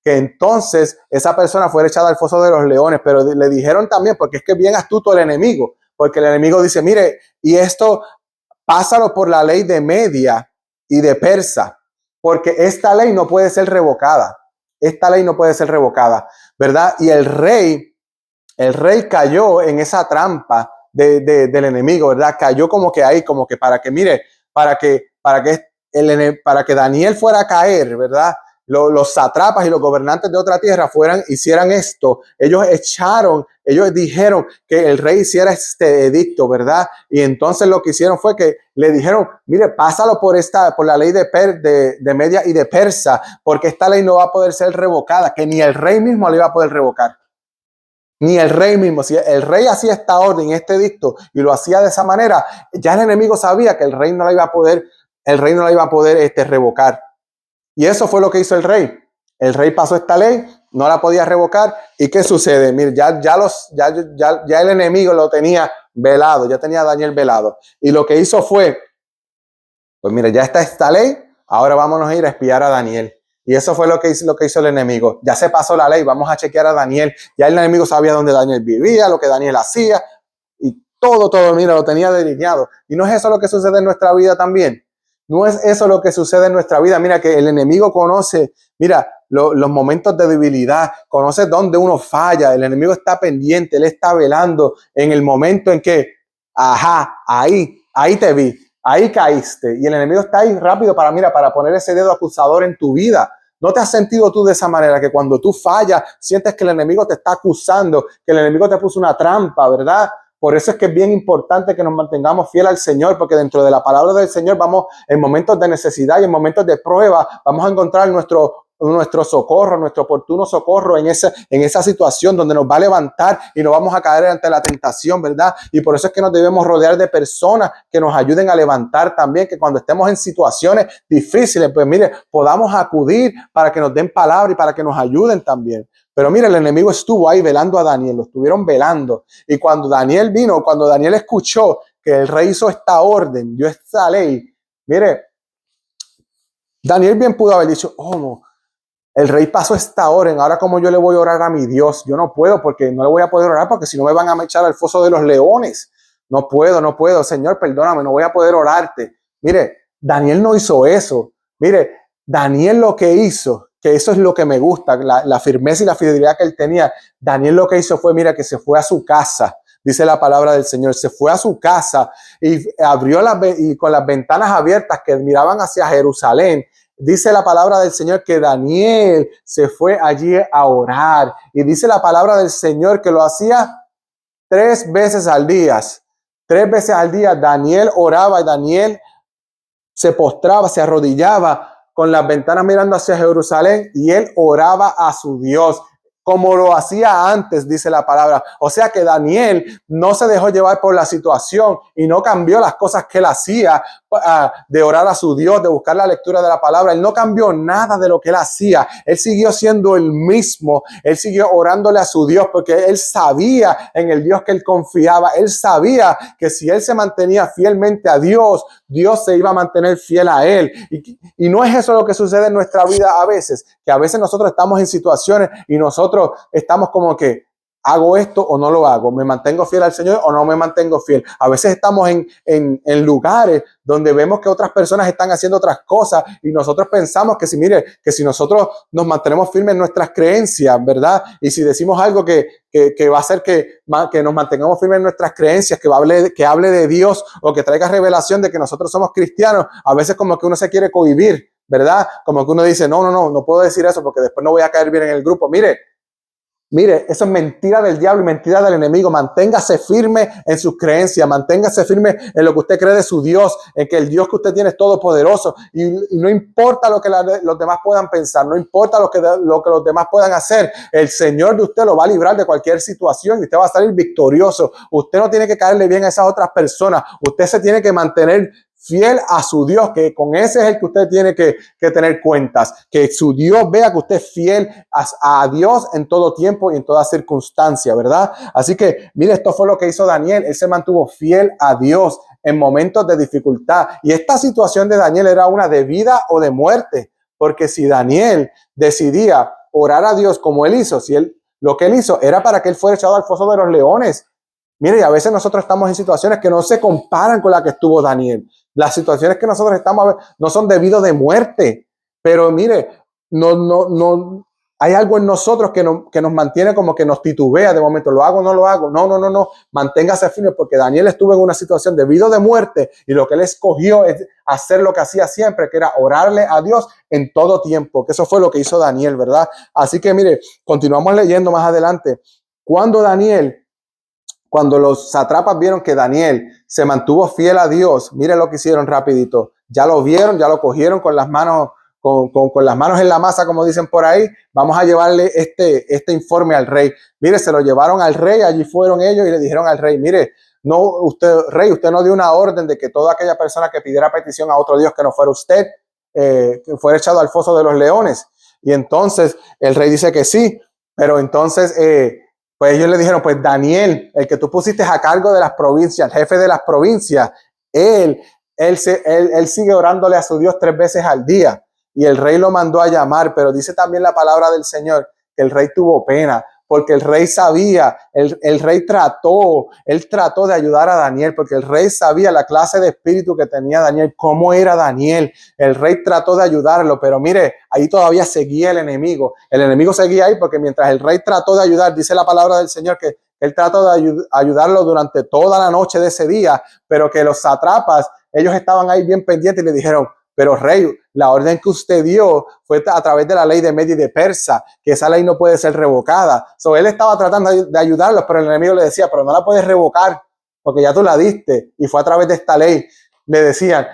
que entonces esa persona fuera echada al foso de los leones. Pero le dijeron también, porque es que es bien astuto el enemigo, porque el enemigo dice, y esto pásalo por la ley de Media y de Persa, porque esta ley no puede ser revocada. Esta ley no puede ser revocada, ¿verdad? Y el rey cayó en esa trampa del enemigo, ¿verdad? Cayó como que ahí, como que para que, mire, para que Daniel fuera a caer, ¿verdad? Los satrapas y los gobernantes de otra tierra hicieran esto. Ellos dijeron que el rey hiciera este edicto, ¿verdad? Y entonces lo que hicieron fue que le dijeron, mire, pásalo por la ley de Media y de Persa, porque esta ley no va a poder ser revocada, que ni el rey mismo le iba a poder revocar. Ni el rey mismo. Si el rey hacía esta orden, este edicto, y lo hacía de esa manera, ya el enemigo sabía que el rey no la iba a poder revocar. Y eso fue lo que hizo el rey. El rey pasó esta ley, no la podía revocar. ¿Y qué sucede? Mire, ya el enemigo lo tenía velado, ya tenía a Daniel velado. Y lo que hizo fue, pues mire, ya está esta ley, ahora vámonos a ir a espiar a Daniel. Y eso fue lo que hizo el enemigo. Ya se pasó la ley, vamos a chequear a Daniel. Ya el enemigo sabía dónde Daniel vivía, lo que Daniel hacía. Y todo, mira, lo tenía delineado. ¿Y no es eso lo que sucede en nuestra vida también? No es eso lo que sucede en nuestra vida. Mira que el enemigo conoce, mira, los momentos de debilidad, conoce dónde uno falla. El enemigo está pendiente, él está velando en el momento en que, ahí te vi. Ahí caíste y el enemigo está ahí rápido para poner ese dedo acusador en tu vida. ¿No te has sentido tú de esa manera que cuando tú fallas, sientes que el enemigo te está acusando, que el enemigo te puso una trampa, ¿verdad? Por eso es que es bien importante que nos mantengamos fieles al Señor, porque dentro de la palabra del Señor vamos en momentos de necesidad y en momentos de prueba, vamos a encontrar nuestro socorro, nuestro oportuno socorro en esa situación donde nos va a levantar y no vamos a caer ante la tentación, ¿verdad? Y por eso es que nos debemos rodear de personas que nos ayuden a levantar también, que cuando estemos en situaciones difíciles, pues mire, podamos acudir para que nos den palabra y para que nos ayuden también. Pero mire, el enemigo estuvo ahí velando a Daniel, lo estuvieron velando. Y cuando Daniel escuchó que el rey hizo esta orden, dio esta ley, mire, Daniel bien pudo haber dicho, el rey pasó esta orden, ahora como yo le voy a orar a mi Dios, yo no puedo porque no le voy a poder orar porque si no me van a echar al foso de los leones. No puedo, Señor, perdóname, no voy a poder orarte. Mire, Daniel no hizo eso. Mire, Daniel lo que hizo, que eso es lo que me gusta, la firmeza y la fidelidad que él tenía. Daniel lo que hizo fue, mira, que se fue a su casa. Dice la palabra del Señor, se fue a su casa y y con las ventanas abiertas que miraban hacia Jerusalén. Dice la palabra del Señor que Daniel se fue allí a orar. Y dice la palabra del Señor que lo hacía 3 veces al día. 3 veces al día Daniel oraba y Daniel se postraba, se arrodillaba con las ventanas mirando hacia Jerusalén y él oraba a su Dios como lo hacía antes, dice la palabra. O sea que Daniel no se dejó llevar por la situación y no cambió las cosas que él hacía de orar a su Dios, de buscar la lectura de la palabra. Él no cambió nada de lo que él hacía. Él siguió siendo el mismo. Él siguió orándole a su Dios porque él sabía en el Dios que él confiaba. Él sabía que si él se mantenía fielmente a Dios, Dios se iba a mantener fiel a él. Y no es eso lo que sucede en nuestra vida a veces, que a veces nosotros estamos en situaciones y nosotros estamos como que hago esto o no lo hago, me mantengo fiel al Señor o no me mantengo fiel. A veces estamos en lugares donde vemos que otras personas están haciendo otras cosas y nosotros pensamos que si nosotros nos mantenemos firmes en nuestras creencias, ¿verdad? Y si decimos algo que va a hacer que nos mantengamos firmes en nuestras creencias, que hable de Dios o que traiga revelación de que nosotros somos cristianos, a veces como que uno se quiere cohibir, ¿verdad? Como que uno dice, no puedo decir eso porque después no voy a caer bien en el grupo. Mire, eso es mentira del diablo y mentira del enemigo. Manténgase firme en sus creencias, manténgase firme en lo que usted cree de su Dios, en que el Dios que usted tiene es todopoderoso y no importa lo que los demás puedan pensar, no importa lo que los demás puedan hacer, el Señor de usted lo va a librar de cualquier situación y usted va a salir victorioso. Usted no tiene que caerle bien a esas otras personas, usted se tiene que mantener fiel a su Dios, que con ese es el que usted tiene que tener cuentas, que su Dios vea que usted es fiel a Dios en todo tiempo y en toda circunstancia, ¿verdad? Así que, mire, esto fue lo que hizo Daniel, él se mantuvo fiel a Dios en momentos de dificultad, y esta situación de Daniel era una de vida o de muerte, porque si Daniel decidía orar a Dios como él hizo, lo que él hizo era para que él fuera echado al foso de los leones. Mire, y a veces nosotros estamos en situaciones que no se comparan con la que estuvo Daniel. Las situaciones que nosotros estamos no son debido de muerte, pero mire, no, hay algo en nosotros que nos mantiene como que nos titubea de momento, ¿lo hago o no lo hago? No, manténgase firme, porque Daniel estuvo en una situación debido de muerte y lo que él escogió es hacer lo que hacía siempre, que era orarle a Dios en todo tiempo, que eso fue lo que hizo Daniel, ¿verdad? Así que mire, continuamos leyendo más adelante. Cuando los sátrapas vieron que Daniel se mantuvo fiel a Dios, mire lo que hicieron rapidito. Ya lo vieron, ya lo cogieron con las manos, con las manos en la masa, como dicen por ahí. Vamos a llevarle este informe al rey. Mire, se lo llevaron al rey, allí fueron ellos y le dijeron al rey, mire, no, rey, usted no dio una orden de que toda aquella persona que pidiera petición a otro Dios que no fuera usted, que fuera echado al foso de los leones. Y entonces el rey dice que sí, pero entonces pues ellos le dijeron, pues Daniel, el que tú pusiste a cargo de las provincias, el jefe de las provincias, él sigue orándole a su Dios 3 veces al día. Y el rey lo mandó a llamar, pero dice también la palabra del Señor que el rey tuvo pena, porque el rey sabía, el rey trató de ayudar a Daniel, porque el rey sabía la clase de espíritu que tenía Daniel, cómo era Daniel. El rey trató de ayudarlo, pero mire, ahí todavía seguía el enemigo. El enemigo seguía ahí porque mientras el rey trató de ayudar, dice la palabra del Señor que él trató de ayudarlo durante toda la noche de ese día, pero que los sátrapas, ellos estaban ahí bien pendientes y le dijeron, pero rey, la orden que usted dio fue a través de la ley de Media y de Persa, que esa ley no puede ser revocada. Él estaba tratando de ayudarlos, pero el enemigo le decía, pero no la puedes revocar porque ya tú la diste y fue a través de esta ley. Le decían,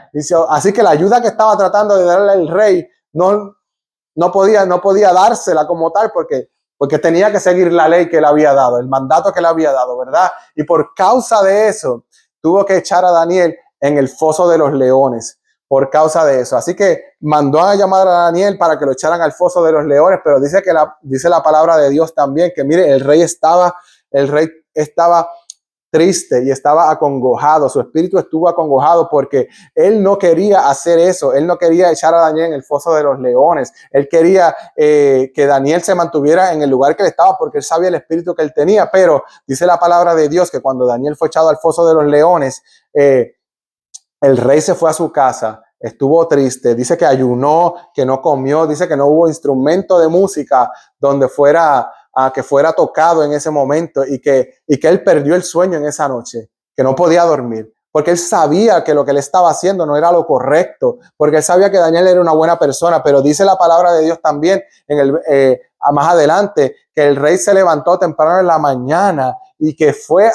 así que la ayuda que estaba tratando de darle el rey no podía dársela como tal porque tenía que seguir la ley que le había dado, el mandato que le había dado, ¿verdad? Y por causa de eso, tuvo que echar a Daniel en el foso de los leones. Por causa de eso. Así que mandó a llamar a Daniel para que lo echaran al foso de los leones, pero dice la palabra de Dios también que mire, el rey estaba triste y estaba acongojado, su espíritu estuvo acongojado porque él no quería hacer eso, él no quería echar a Daniel en el foso de los leones, él quería que Daniel se mantuviera en el lugar que él estaba porque él sabía el espíritu que él tenía, pero dice la palabra de Dios que cuando Daniel fue echado al foso de los leones, el rey se fue a su casa, estuvo triste, dice que ayunó, que no comió, dice que no hubo instrumento de música donde que fuera tocado en ese momento y que él perdió el sueño en esa noche, que no podía dormir, porque él sabía que lo que él estaba haciendo no era lo correcto, porque él sabía que Daniel era una buena persona, pero dice la palabra de Dios también más adelante que el rey se levantó temprano en la mañana y que fue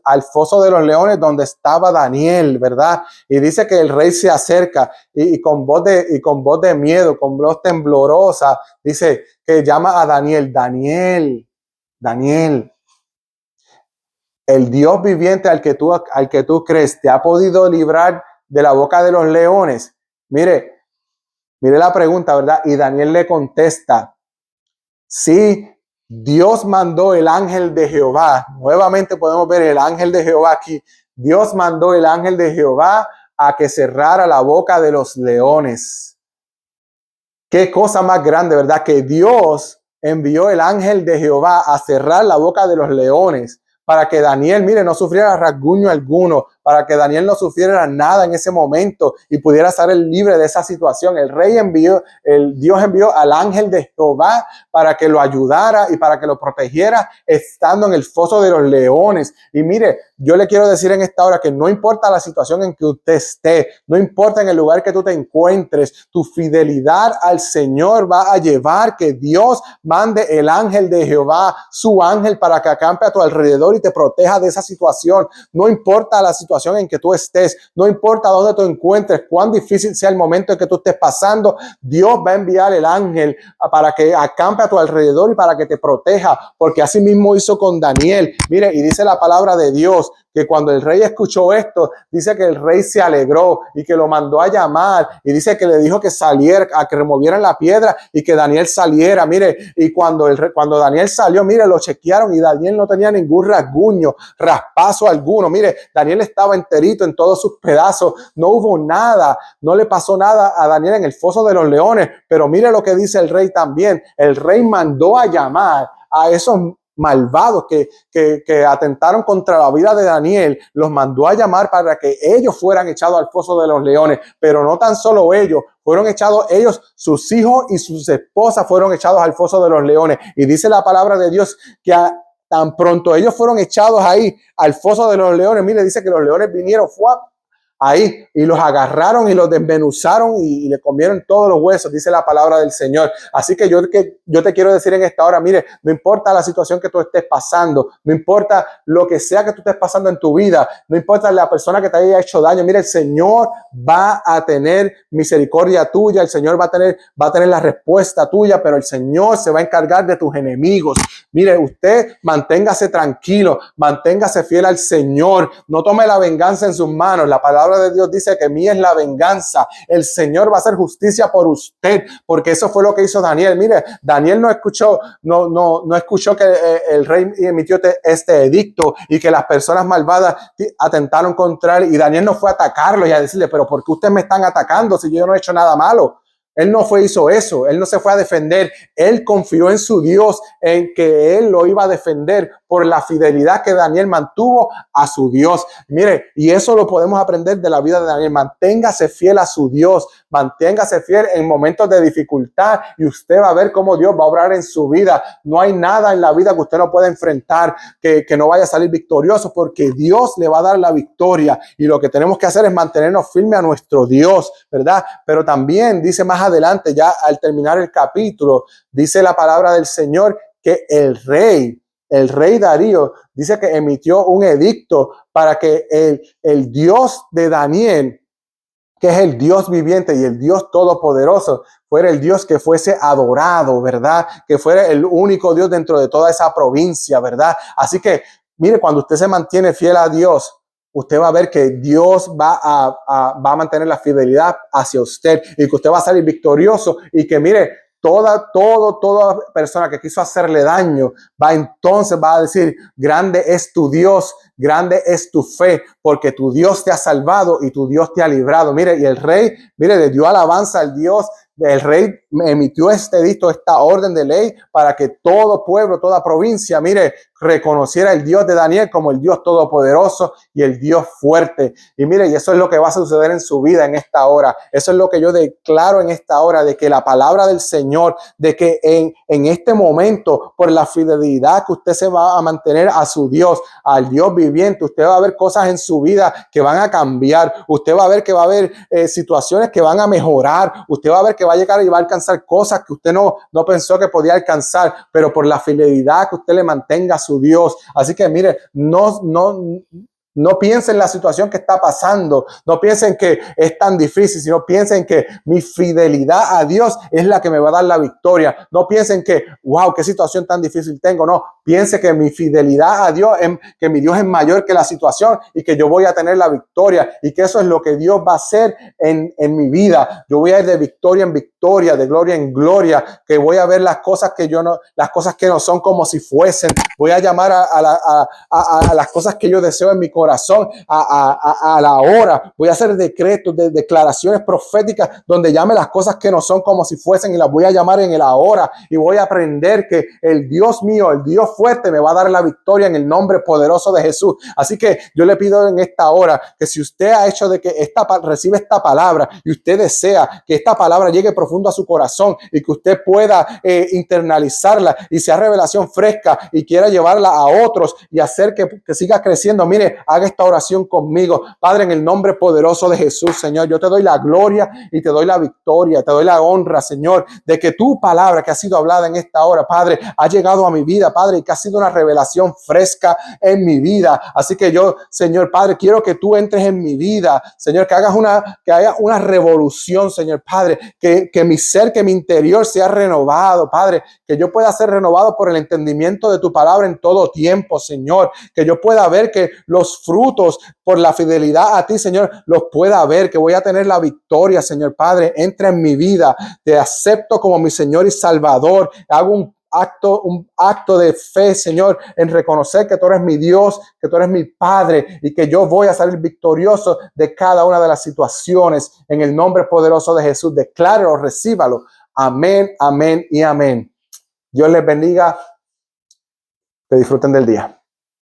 al foso de los leones donde estaba Daniel, ¿verdad? Y dice que el rey se acerca y con voz de miedo, con voz temblorosa, dice que llama a Daniel, Daniel, el Dios viviente al que tú crees, ¿te ha podido librar de la boca de los leones? Mire la pregunta, ¿verdad? Y Daniel le contesta, sí, Dios mandó el ángel de Jehová. Nuevamente podemos ver el ángel de Jehová aquí. Dios mandó el ángel de Jehová a que cerrara la boca de los leones. Qué cosa más grande, ¿verdad? Que Dios envió el ángel de Jehová a cerrar la boca de los leones para que Daniel, mire, no sufriera rasguño alguno, para que Daniel no sufriera nada en ese momento y pudiera salir libre de esa situación. Dios envió al ángel de Jehová para que lo ayudara y para que lo protegiera estando en el foso de los leones. Y mire, yo le quiero decir en esta hora que no importa la situación en que usted esté, no importa en el lugar que tú te encuentres, tu fidelidad al Señor va a llevar que Dios mande el ángel de Jehová, su ángel, para que acampe a tu alrededor y te proteja de esa situación. No importa la situación en que tú estés, no importa dónde tú encuentres, cuán difícil sea el momento en que tú estés pasando, Dios va a enviar el ángel para que acampe a tu alrededor y para que te proteja, porque así mismo hizo con Daniel. Mire, y dice la palabra de Dios que cuando el rey escuchó esto, dice que el rey se alegró y que lo mandó a llamar y dice que le dijo que saliera, a que removieran la piedra y que Daniel saliera. Mire, y cuando Daniel salió, mire, lo chequearon y Daniel no tenía ningún rasguño, raspazo alguno. Mire, Daniel estaba enterito en todos sus pedazos, no hubo nada, no le pasó nada a Daniel en el foso de los leones. Pero mire lo que dice el rey también. El rey mandó a llamar a esos malvados que atentaron contra la vida de Daniel, los mandó a llamar para que ellos fueran echados al foso de los leones. Pero no tan solo ellos, fueron echados ellos, sus hijos y sus esposas fueron echados al foso de los leones. Y dice la palabra de Dios que tan pronto ellos fueron echados ahí al foso de los leones, mire, dice que los leones vinieron ahí y los agarraron y los desmenuzaron y le comieron todos los huesos, dice la palabra del Señor. Así que yo te quiero decir en esta hora, mire, no importa la situación que tú estés pasando, no importa lo que sea que tú estés pasando en tu vida, no importa la persona que te haya hecho daño, mire, el Señor va a tener misericordia tuya, el Señor va a tener la respuesta tuya, pero el Señor se va a encargar de tus enemigos. Mire, usted manténgase tranquilo, manténgase fiel al Señor, no tome la venganza en sus manos. La palabra de Dios dice que mía es la venganza. El Señor va a hacer justicia por usted, porque eso fue lo que hizo Daniel. Mire, Daniel no escuchó que el rey emitió este edicto y que las personas malvadas atentaron contra él, y Daniel no fue a atacarlo y a decirle, pero ¿por qué ustedes me están atacando si yo no he hecho nada malo? Él no hizo eso, él no se fue a defender, él confió en su Dios, en que él lo iba a defender por la fidelidad que Daniel mantuvo a su Dios. Mire, y eso lo podemos aprender de la vida de Daniel. Manténgase fiel a su Dios, manténgase fiel en momentos de dificultad y usted va a ver cómo Dios va a obrar en su vida. No hay nada en la vida que usted no pueda enfrentar que no vaya a salir victorioso, porque Dios le va a dar la victoria, y lo que tenemos que hacer es mantenernos firmes a nuestro Dios, ¿verdad? Pero también dice más adelante, ya al terminar el capítulo, dice la palabra del Señor que el rey Darío dice que emitió un edicto para que el Dios de Daniel, que es el Dios viviente y el Dios todopoderoso, fuera el Dios que fuese adorado, ¿verdad? Que fuera el único Dios dentro de toda esa provincia, ¿verdad? Así que, mire, cuando usted se mantiene fiel a Dios, usted va a ver que Dios va a mantener la fidelidad hacia usted, y que usted va a salir victorioso, y que, mire, toda persona que quiso hacerle daño entonces va a decir, grande es tu Dios, grande es tu fe, porque tu Dios te ha salvado y tu Dios te ha librado. Mire, y el rey, mire, le dio alabanza al Dios. El rey emitió este edicto, esta orden de ley, para que todo pueblo, toda provincia, mire, reconociera el Dios de Daniel como el Dios todopoderoso y el Dios fuerte. Y mire, y eso es lo que va a suceder en su vida en esta hora. Eso es lo que yo declaro en esta hora, de que la palabra del Señor, de que en este momento, por la fidelidad que usted se va a mantener a su Dios, al Dios viviente, usted va a ver cosas en su vida que van a cambiar. Usted va a ver que va a haber situaciones que van a mejorar. Usted va a ver que va a llegar y va a alcanzar cosas que usted no pensó que podía alcanzar, pero por la fidelidad que usted le mantenga a su Dios. Así que mire, no piensen en la situación que está pasando, no piensen que es tan difícil, sino piensen que mi fidelidad a Dios es la que me va a dar la victoria. No piensen que, wow, qué situación tan difícil tengo. No, piense que mi fidelidad a Dios, que mi Dios es mayor que la situación y que yo voy a tener la victoria, y que eso es lo que Dios va a hacer en mi vida. Yo voy a ir de victoria en victoria, de gloria en gloria, que voy a ver las cosas que no son como si fuesen. Voy a llamar a las cosas que yo deseo en mi corazón a la hora. Voy a hacer decretos, declaraciones proféticas donde llame las cosas que no son como si fuesen, y las voy a llamar en el ahora, y voy a aprender que el Dios mío, el Dios fuerte, me va a dar la victoria en el nombre poderoso de Jesús. Así que yo le pido en esta hora que si usted ha hecho de que recibe esta palabra y usted desea que esta palabra llegue profundo a su corazón y que usted pueda internalizarla y sea revelación fresca y quiera llevarla a otros y hacer que siga creciendo, mire, haga esta oración conmigo. Padre, en el nombre poderoso de Jesús, Señor, yo te doy la gloria y te doy la victoria, te doy la honra, Señor, de que tu palabra que ha sido hablada en esta hora, Padre, ha llegado a mi vida, Padre, y que ha sido una revelación fresca en mi vida. Así que yo, Señor, Padre, quiero que tú entres en mi vida, Señor, que haya una revolución, Señor, Padre, que mi ser, que mi interior sea renovado, Padre, que yo pueda ser renovado por el entendimiento de tu palabra en todo tiempo, Señor, que yo pueda ver que los frutos por la fidelidad a ti, Señor, los pueda ver, que voy a tener la victoria, Señor, Padre, entra en mi vida, te acepto como mi Señor y Salvador, hago un acto de fe, Señor, en reconocer que tú eres mi Dios, que tú eres mi Padre, y que yo voy a salir victorioso de cada una de las situaciones. En el nombre poderoso de Jesús, decláralo, recíbalo. Amén, amén y amén. Dios les bendiga. Que disfruten del día.